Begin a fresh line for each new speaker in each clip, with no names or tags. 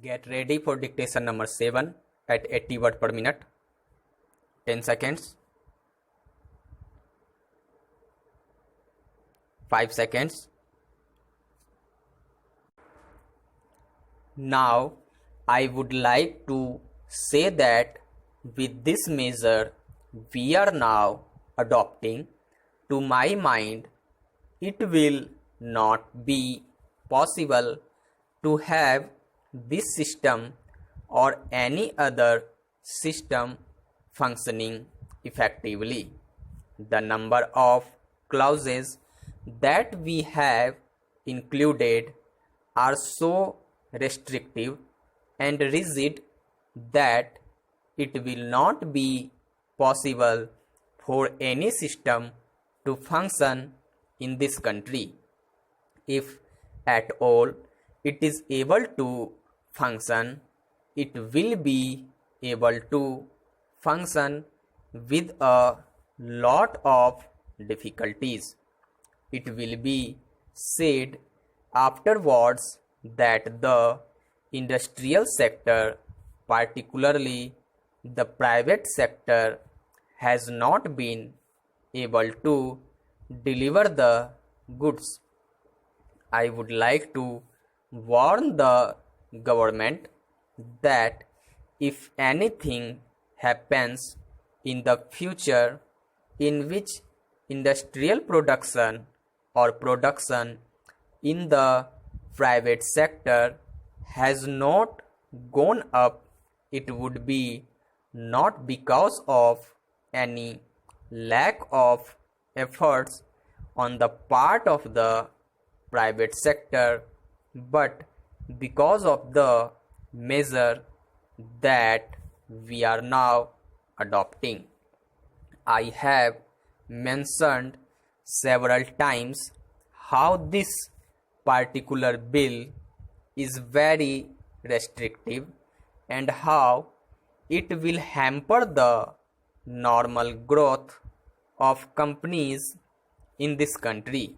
Get ready for dictation number 7 at 80 words per minute. 10 seconds. 5 seconds. Now, I would like to say that with this measure we are now adopting, to my mind, it will not be possible to have this system or any other system functioning effectively. The number of clauses that we have included are so restrictive and rigid that it will not be possible for any system to function in this country. If at all it is able to function, it will be able to function with a lot of difficulties. It will be said afterwards that the industrial sector, particularly the private sector, has not been able to deliver the goods. I would like to warn the government that if anything happens in the future in which industrial production or production in the private sector has not gone up, it would be not because of any lack of efforts on the part of the private sector, but because of the measure that we are now adopting. I have mentioned several times how this particular bill is very restrictive and how it will hamper the normal growth of companies in this country.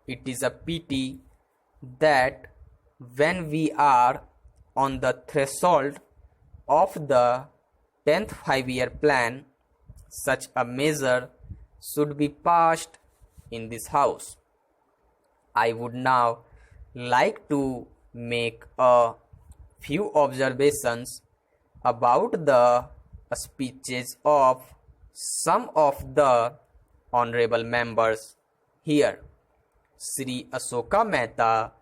It is a pity that when we are on the threshold of the 10th 5-year plan, such a measure should be passed in this house. I would now like to make a few observations about the speeches of some of the honorable members here. Sri Ashoka Mehta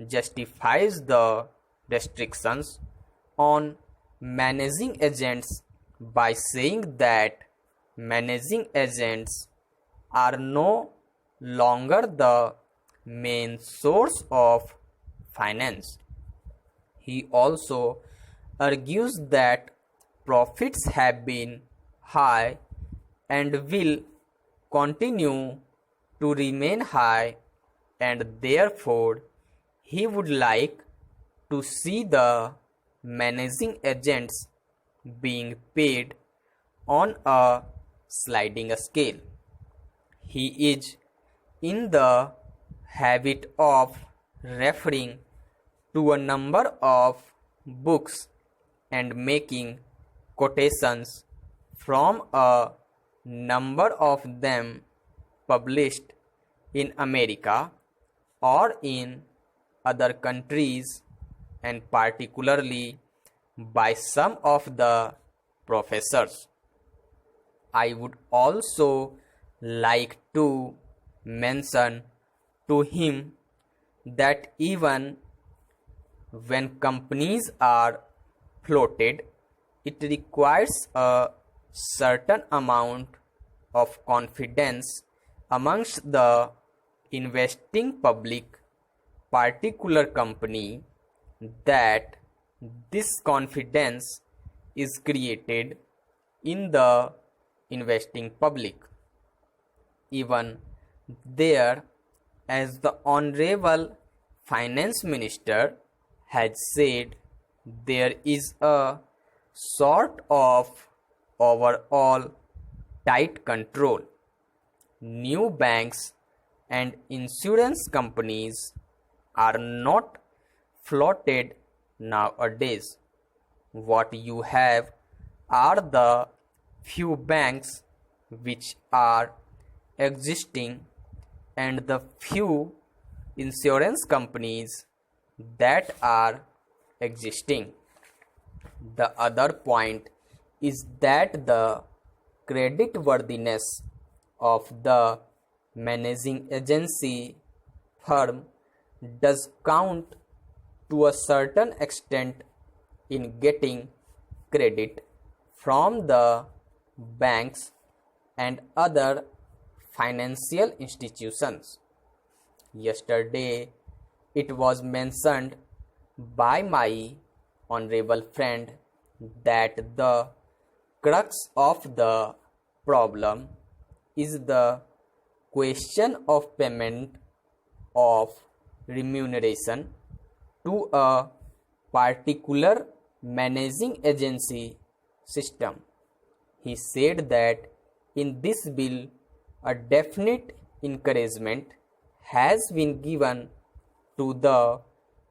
justifies the restrictions on managing agents by saying that managing agents are no longer the main source of finance. He also argues that profits have been high and will continue to remain high, and therefore he would like to see the managing agents being paid on a sliding scale. He is in the habit of referring to a number of books and making quotations from a number of them published in America or in other countries, and particularly by some of the professors. I would also like to mention to him that even when companies are floated, it requires a certain amount of confidence amongst the investing public, particular company, that this confidence is created in the investing public. Even there, as the Honorable Finance Minister has said, there is a sort of overall tight control. New banks and insurance companies are not floated Nowadays, what you have are the few banks which are existing and the few insurance companies that are existing. The other point is that the creditworthiness of the managing agency firm does count to a certain extent in getting credit from the banks and other financial institutions. Yesterday, it was mentioned by my honorable friend that the crux of the problem is the question of payment of remuneration to a particular managing agency system. He said that in this bill, a definite encouragement has been given to the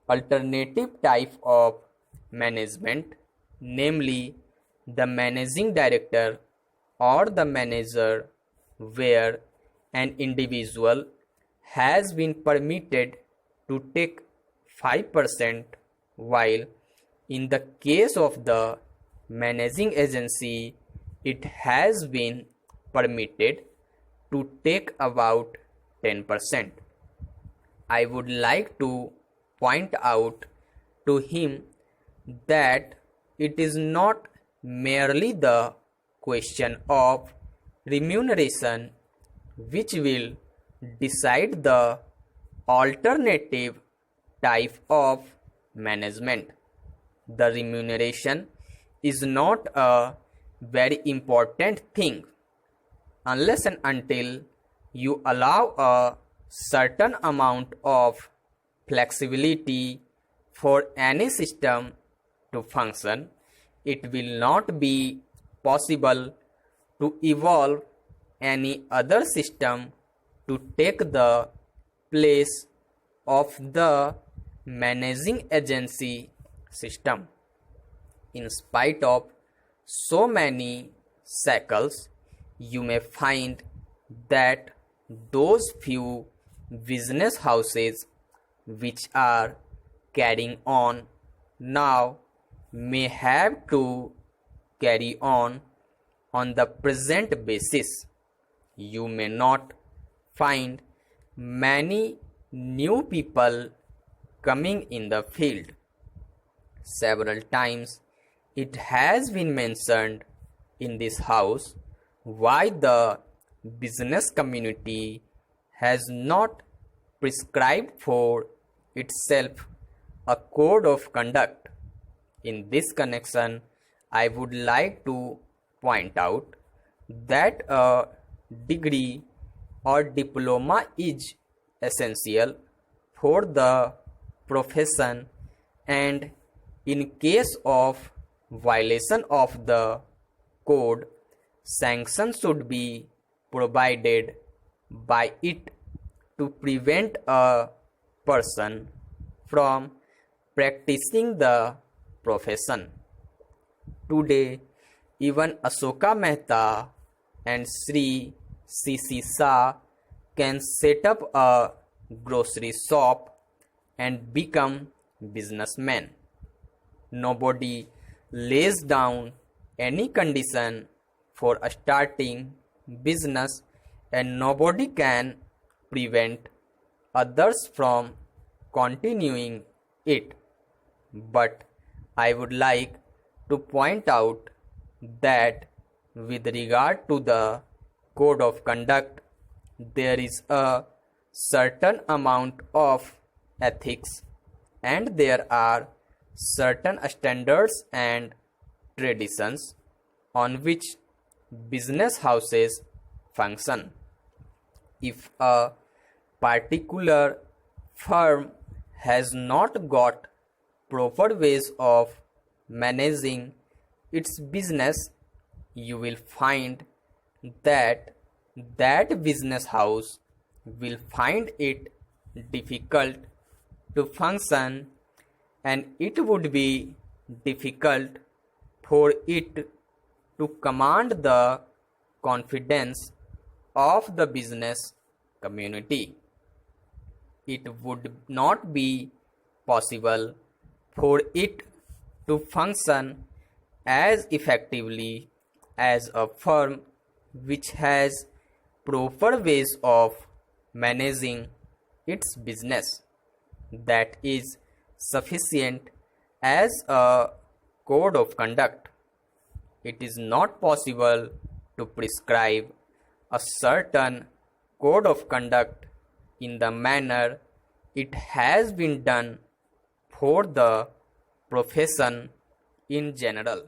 alternative type of management, namely the managing director or the manager, where an individual has been permitted to take 5%, while in the case of the managing agency, it has been permitted to take about 10%. I would like to point out to him that it is not merely the question of remuneration which will decide the alternative type of management. The remuneration is not a very important thing unless and until you allow a certain amount of flexibility for any system to function. It will not be possible to evolve any other system to take the place of the managing agency system. In spite of so many shackles, you may find that those few business houses which are carrying on now may have to carry on the present basis. You may not find many new people coming in the field. Several times it has been mentioned in this house why the business community has not prescribed for itself a code of conduct. In this connection, I would like to point out that a degree or diploma is essential for the profession, and in case of violation of the code, sanctions should be provided by it to prevent a person from practicing the profession. Today, even Ashoka Mehta and Sri C.C. Shah can set up a grocery shop and become businessmen. Nobody lays down any condition for starting business, and nobody can prevent others from continuing it. But I would like to point out that with regard to the code of conduct, there is a certain amount of ethics, and there are certain standards and traditions on which business houses function. If a particular firm has not got proper ways of managing its business, you will find that business house will find it difficult to function and it would be difficult for it to command the confidence of the business community. It would not be possible for it to function as effectively as a firm which has proper ways of managing its business that is sufficient as a code of conduct. It is not possible to prescribe a certain code of conduct in the manner it has been done for the profession in general.